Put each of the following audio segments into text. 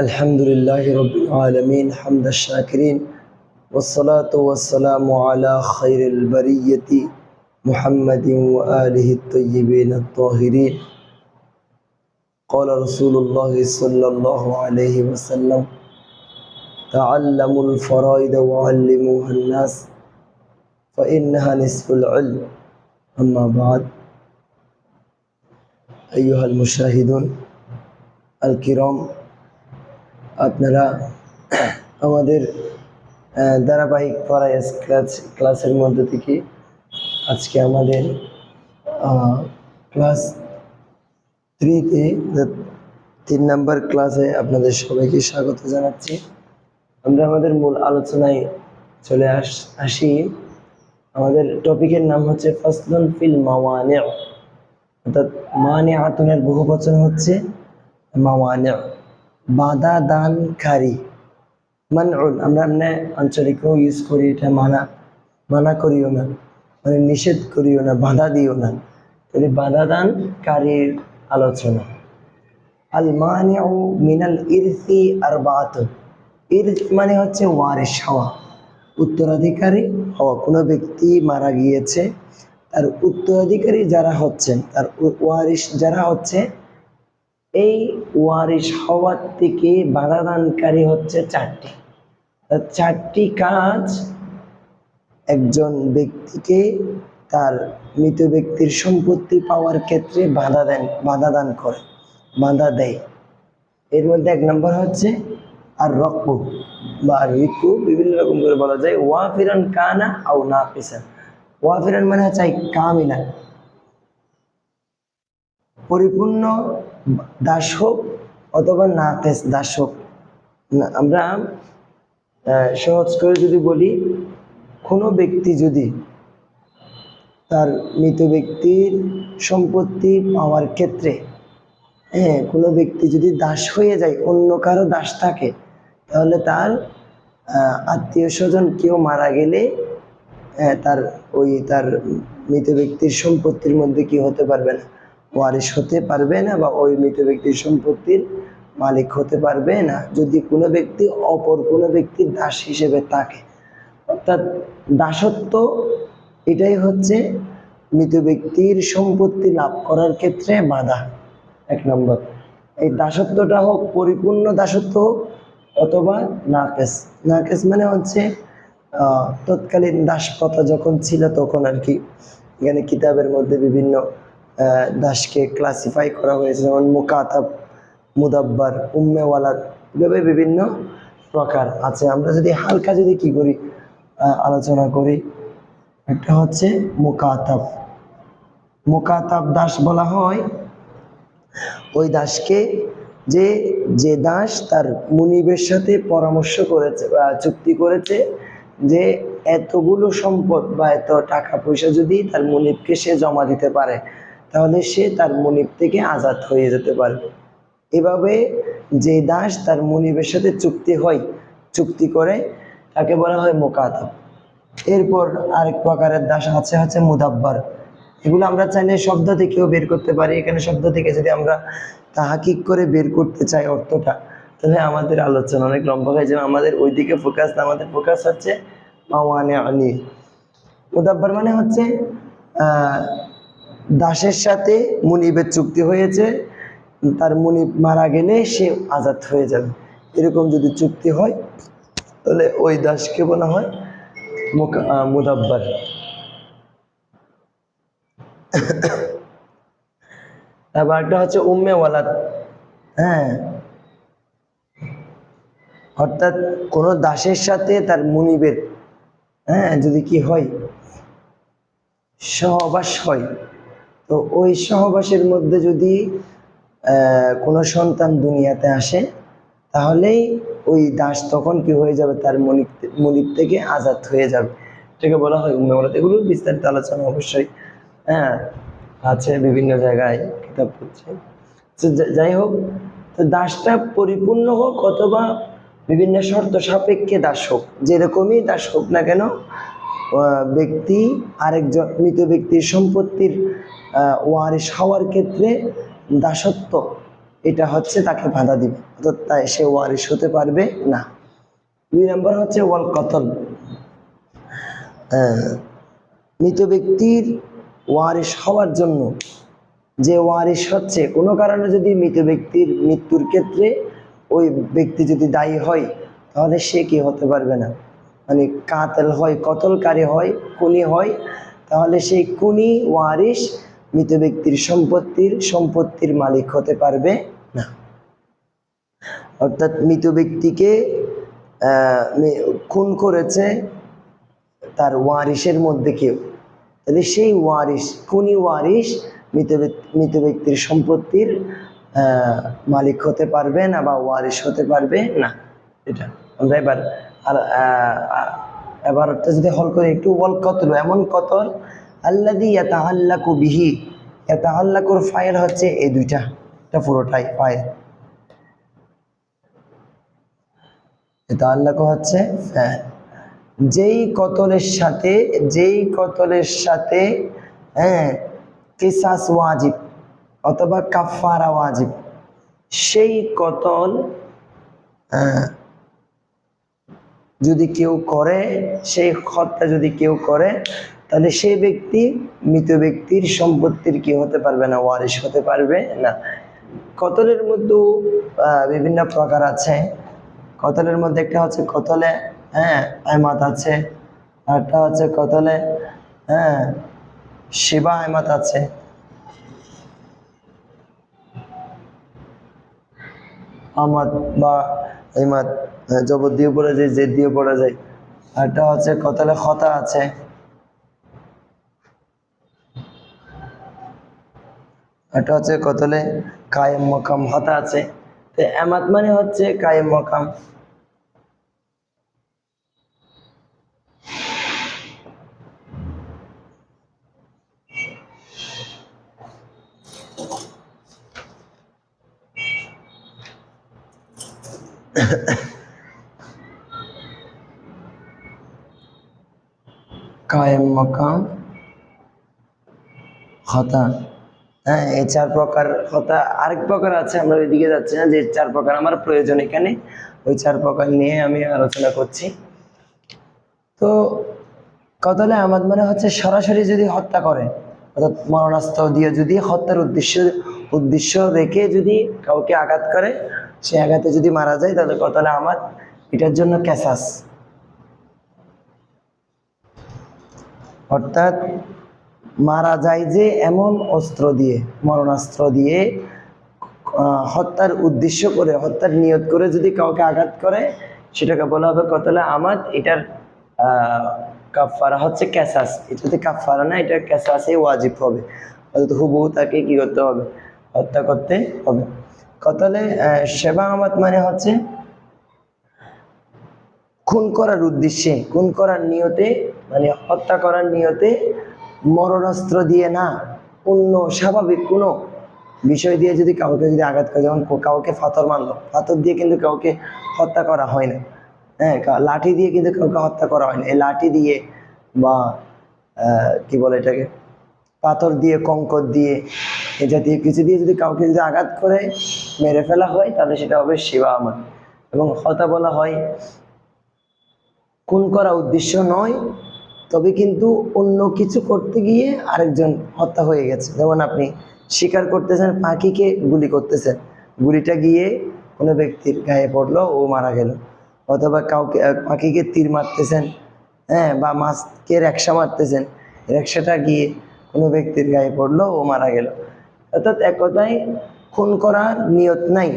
الحمد لله رب العالمين حمد الشاكرين والصلاة والسلام على خير البرية محمد وآله الطيبين الطاهرين. قال رسول الله صلى الله عليه وسلم: تعلموا الفرائض وعلموها الناس فإنها نصف العلم. أما بعد، أيها المشاهدون الكرام، আপনারা আমাদের ধারাবাহিক ফরায়েজ ক্লাসের মধ্যে থেকে আজকে আমাদের ক্লাস 3-তে 3 নম্বর ক্লাসে আপনাদের সবাইকে স্বাগত জানাচ্ছি। আমরা আমাদের মূল আলোচনায় চলে আসি। আমাদের টপিকের নাম হচ্ছে ফাসলুন ফিল মাওয়ানি', অর্থাৎ মানিআতুনের বহুবচন হচ্ছে মাওয়ানি', বাধা দানকারী। মানউন আমরা আঞ্চলিকও ইউজ করি, এটা মানা করিও না, মানে নিষেধ করিও না, বাধা দিও না। তাহলে বাধা দানকারীর আলোচনা। আল মানিউ মিনাল ইরসি আরবাআতুন। ইরস মানে হচ্ছে ওয়ারিস হওয়া, উত্তরাধিকারী হওয়া। কোনো ব্যক্তি মারা গিয়েছে, তার উত্তরাধিকারী যারা হচ্ছেন, তার ওয়ারিস যারা হচ্ছে, এই ওয়ারিস হওয়ার থেকে বাধা দানকারী হচ্ছে 4টি। 4টি কাজ একজন ব্যক্তিকে তার মৃত ব্যক্তির সম্পত্তি পাওয়ার ক্ষেত্রে বাধা দেয়। এর মধ্যে 1 নম্বর হচ্ছে আর রকু বা রিকু, বিভিন্ন রকম করে বলা যায়। ওয়াফিরান কানা আও নাকিসান। ওয়াফিরান মানে হচ্ছে কামিলা, পরিপূর্ণ দাস হোক অথবা নাকিস দাস হোক। আমরা সহজ করে যদি বলি, কোনো ব্যক্তি যদি তার মৃত ব্যক্তির সম্পত্তি পাওয়ার ক্ষেত্রে কোনো ব্যক্তি যদি দাস হয়ে যায়, অন্য কারো দাস থাকে, তাহলে তার আত্মীয় স্বজন কেউ মারা গেলে তার মৃত ব্যক্তির সম্পত্তির মধ্যে কি হতে পারবে না, ওয়ারিশ হতে পারবে না, বা ওই মৃত ব্যক্তির সম্পত্তির মালিক হতে পারবে না, যদি কোনো ব্যক্তি অপর কোনো ব্যক্তির দাস হিসেবে থাকে। অর্থাৎ দাসত্ব এটাই হচ্ছে মৃত ব্যক্তির সম্পত্তি লাভ করার ক্ষেত্রে বাধা। 1 নম্বর, এই দাসত্বটা হোক পরিপূর্ণ দাসত্ব হোক অথবা নাকেস মানে হচ্ছে তৎকালীন দাসপ্রথা যখন ছিল তখন আর কি। এখানে কিতাবের মধ্যে বিভিন্ন দাসকে ক্লাসিফাই করা হয়েছে, যেমন মুকাতাব, মুদাব্বার, উম্মে ওয়ালাদ, এভাবে বিভিন্ন প্রকার আছে। আমরা যদি হালকা কি করি আলোচনা করি, একটা হচ্ছে মুকাতাব দাস বলা হয় ওই দাসকে যে দাস তার মুনিবের সাথে পরামর্শ করেছে বা চুক্তি করেছে যে এতগুলো সম্পদ বা এত টাকা পয়সা যদি তার মুনিবকে সে জমা দিতে পারে, তাহলে সে তার মুনিব থেকে আজাদ হয়ে যেতে পারবে। এভাবে যে দাস তার মুনিবের সাথে চুক্তি করে, তাকে বলা হয় মুকাতাব। এরপর আরেক প্রকারের দাস হচ্ছে মুদাব্বার। এগুলো আমরা চাইলে শব্দ থেকেও বের করতে পারি। এখানে শব্দ থেকে যদি আমরা তাহাকিক করে বের করতে চাই অর্থটা, তাহলে আমাদের আলোচনা অনেক লম্বা হয়ে যাবে। আমাদের ওইদিকে ফোকাস না, আমাদের ফোকাস হচ্ছে মাওয়ানি'। মুদাব্বার মানে হচ্ছে দাসের সাথে মুনিবের চুক্তি হয়েছে, তার মুনিব মারা গেলে সে আজাদ হয়ে যাবে, এরকম যদি চুক্তি হয় তাহলে ওই দাসকে বলা হয় মুদাব্বার। তারপর একটা হচ্ছে উম্মে ওয়ালাদ। অর্থাৎ কোন দাসের সাথে তার মুনিবের যদি কি হয়, সহবাস হয়, তো ওই সহবাসের মধ্যে যদি কোনো সন্তান দুনিয়াতে আসে, তাহলেই ওই দাস তখন কি হয়ে যাবে, তার মুনিব থেকে আজাদ হয়ে যাবে। এটাকে বলা হয় উম্মে ওয়ালাদ। এগুলো বিস্তারিত আলোচনা অবশ্যই আছে, বিভিন্ন জায়গায় কিতাব পড়ছে। যাই হোক, তো দাসটা পরিপূর্ণ হোক অথবা বিভিন্ন শর্ত সাপেক্ষে দাস হোক, যেরকমই দাস হোক না কেন, ব্যক্তি আরেকজন মৃত ব্যক্তির সম্পত্তির ওয়ারিশ হওয়ার ক্ষেত্রে দাসত্ব এটা হচ্ছে তাকে বাধা দিবে, অর্থাৎ তাই সে ওয়ারিশ হতে পারবে না। 2 নম্বর হচ্ছে ওয়াল কতল, মৃত ব্যক্তির ওয়ারিশ হওয়ার জন্য যে ওয়ারিশ হচ্ছে, কোনো কারণে যদি মৃত ব্যক্তির মৃত্যুর ক্ষেত্রে ওই ব্যক্তি যদি দায়ী হয়, তাহলে সে কি হতে পারবে না, মানে কাতেল হয়, কতলকারী হয়, খুনি হয়, তাহলে সেই খুনি ওয়ারিশ মৃত ব্যক্তির সম্পত্তির মালিক হতে পারবে না। অর্থাৎ মৃত ব্যক্তিকে খুন করেছে তার ওয়ারিশের মধ্যে কেউ, তাহলে সেই ওয়ারিশ, খুনি ওয়ারিশ মৃত ব্যক্তির সম্পত্তির মালিক হতে পারবে না বা ওয়ারিশ হতে পারবে না। এটা আমরা এবার যদি হল করে একটু, ওয়াল কতল, এমন কতল আল্লাযী ইয়াতাআল্লাকু বিহি, ইয়াতাআল্লাকুর ফাইল হচ্ছে এই দুইটা, এটা পুরোটাই ফাইল, ইয়াতাআল্লাকু হচ্ছে যেই কতলের সাথে কিসাস ওয়াজিব অথবা কাফারা ওয়াজিব, সেই কতল যদি কেউ করে, সেই হত্যা যদি কেউ করে, তাহলে সেই ব্যক্তি মৃত ব্যক্তির সম্পত্তির কি হতে পারবে না, ওয়ারিশ হতে পারবে না। কতলের মধ্যে বিভিন্ন প্রকার আছে। কতলের মধ্যে একটা হচ্ছে কতলে আইমাত আছে, আরেকটা হচ্ছে কতলে শিবা আইমাত আছে। আমাদ বা আইমাত জবর দিয়ে পড়া যায়, জেদ দিয়ে পড়া যায়। আরেকটা হচ্ছে কতলে খতা আছে, এটা হচ্ছে কতলে কায়েম মকাম হতা আছে। তো এমাত মানে হচ্ছে কায়েম মকাম। কায়েম মকাম হতা, এই 4 প্রকার হতা। আরেক প্রকার আছে, আমরা ওইদিকে যাচ্ছি না, যে 4 প্রকার আমার প্রয়োজন এখানে, ওই 4 প্রকার নিয়ে আমি আলোচনা করছি। তো কতলে আমাদ মানে হচ্ছে সরাসরি যদি হত্যা করে, অর্থাৎ মরণাস্ত্র দিয়ে যদি হত্যার উদ্দেশ্য রেখে যদি কাউকে আঘাত করে, সে আঘাতে যদি মারা যায়, তাহলে কতলে আমাদ। এটার জন্য কেসাস, অর্থাৎ মারা যায় যে এমন অস্ত্র দিয়ে, মরণাস্ত্র দিয়ে হত্যার উদ্দেশ্য করে, হত্যার নিয়ত করে যদি কাউকে আঘাত করে, সেটাকে বলা হবে কতলে আমাদ। এটার কাফারা হচ্ছে কেসাস। এটাতে কাফারা না, এটা কেসাসে ওয়াজিব হবে, অর্থাৎ হুবহু তাকে কি করতে হবে, হত্যা করতে হবে। কতলে সেবা আমাদ মানে হচ্ছে খুন করার উদ্দেশ্যে, খুন করার নিয়তে, মানে হত্যা করার নিয়তে মরণাস্ত্র দিয়ে না, অন্য স্বাভাবিক কোনো বিষয় দিয়ে যদি কাউকে যদি আঘাত করে, যেমন কাউকে পাথর মারলো, পাথর দিয়ে কিন্তু কাউকে হত্যা করা হয় না, লাঠি দিয়ে কিন্তু কাউকে হত্যা করা হয় না। এই লাঠি দিয়ে বা কি বলে এটাকে, পাথর দিয়ে, কঙ্কর দিয়ে, এ জাতীয় কিছু দিয়ে যদি কাউকে যদি আঘাত করে মেরে ফেলা হয়, তাহলে সেটা হবে শিবা আমাদ। এবং হত্যা বলা হয় খুন করা উদ্দেশ্য নয়, তবে কিন্তু অন্য কিছু করতে গিয়ে আরেকজন হত্যা হয়ে গেছে। যেমন আপনি শিকার করতেছেন, পাখিকে গুলি করতেছেন, গুলিটা গিয়ে কোনো ব্যক্তির গায়ে পড়লো, ও মারা গেল। অথবা কাউকে পাখিকে তীর মারতেছেন, বা মাছকে রেকশা মারতেছেন, রেকশাটা গিয়ে কোনো ব্যক্তির গায়ে পড়লো, ও মারা গেল। অর্থাৎ এক কথায় খুন করার নিয়ত নাই,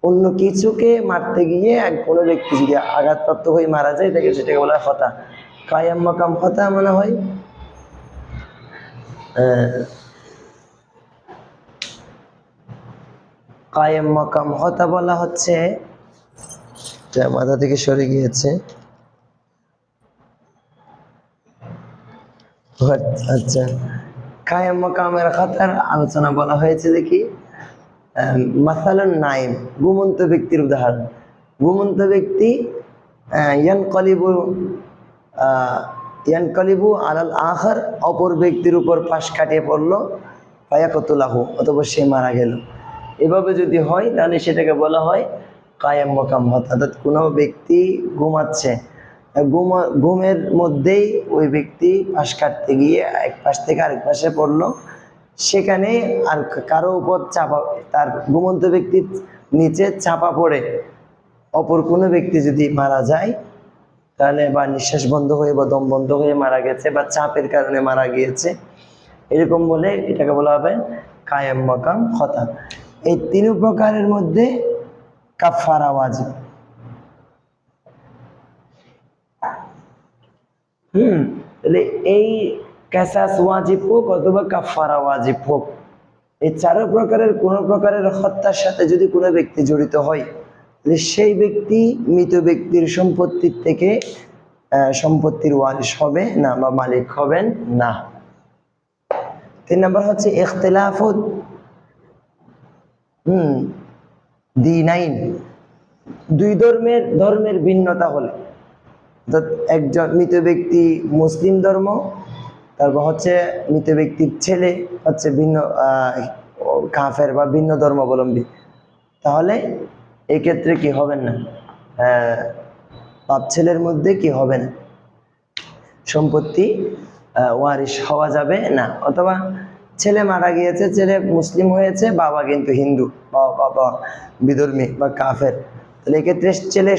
অন্য কিছুকে মারতে গিয়ে কোনো ব্যক্তি যদি আঘাতপ্রাপ্ত হয়ে মারা যায়, তাকে সেটাকে বলা হয় হত্যা। কায়াম মাকাম হত্যা মনে হয় কায়েম মাকাম হত্যা বলা হচ্ছে, মাথা থেকে সরে গিয়েছে। আচ্ছা, কায়েম মাকামের হত্যার আলোচনা বলা হয়েছে যে কি, মাসালুন নাইম, ঘুমন্ত ব্যক্তির উদাহরণ। ঘুমন্ত ব্যক্তি ইয়ানকালিবু আলাল আখার, অপর ব্যক্তির উপর পাশ কাটিয়ে পড়লো, ফায়াকতুলাহু, অথবা সে মারা গেল। এভাবে যদি হয় তাহলে সেটাকে বলা হয় কায়েম মাকাম হত্যা। অর্থাৎ কোনো ব্যক্তি ঘুমাচ্ছে, ঘুমের মধ্যেই ওই ব্যক্তি পাশ কাটতে গিয়ে এক পাশ থেকে আরেক পাশে পড়লো, সেখানে আর কারো উপর চাপা, তার ঘুমন্ত ব্যক্তির নিচে চাপা পড়ে অপর কোনো ব্যক্তি যদি মারা যায়, তাহলে বা নিঃশ্বাস বন্ধ হয়ে বা দম বন্ধ হয়ে মারা গেছে বা চাপের কারণে মারা গিয়েছে, এরকম বলে এটাকে বলা হবে কায়েম মাকাম হত্যা। এই তিন প্রকারের মধ্যে কাফারা ওয়াজিব। তাহলে এই কিসাস ওয়াজিব হোক অথবা কাফারা ওয়াজিব হোক, এই চার প্রকারের কোন প্রকারের হত্যার সাথে যদি কোনো ব্যক্তি জড়িত হয়, তাহলে সেই ব্যক্তি মৃত ব্যক্তির সম্পত্তির থেকে সম্পত্তির ওয়ারিশ হবে না বা মালিক হবেন না। 3 নম্বর হচ্ছে ইখতিলাফুদ দীনাইন, দুই ধর্মের ভিন্নতা হলে, অর্থাৎ একজন মৃত ব্যক্তি মুসলিম ধর্ম, তারপর হচ্ছে মৃত ব্যক্তির ছেলে হচ্ছে ভিন্ন কাফের বা ভিন্ন ধর্মাবলম্বী, তাহলে এক্ষেত্রে কি হবেন না, বাপ ছেলের মধ্যে কি হবে না, সম্পত্তি ওয়ারিশ হওয়া যাবে না। অথবা ছেলে মারা গিয়েছে, ছেলে মুসলিম হয়েছে, বাবা কিন্তু হিন্দু, বাবা বিধর্মী বা কাফের, তাহলে এক্ষেত্রে ছেলে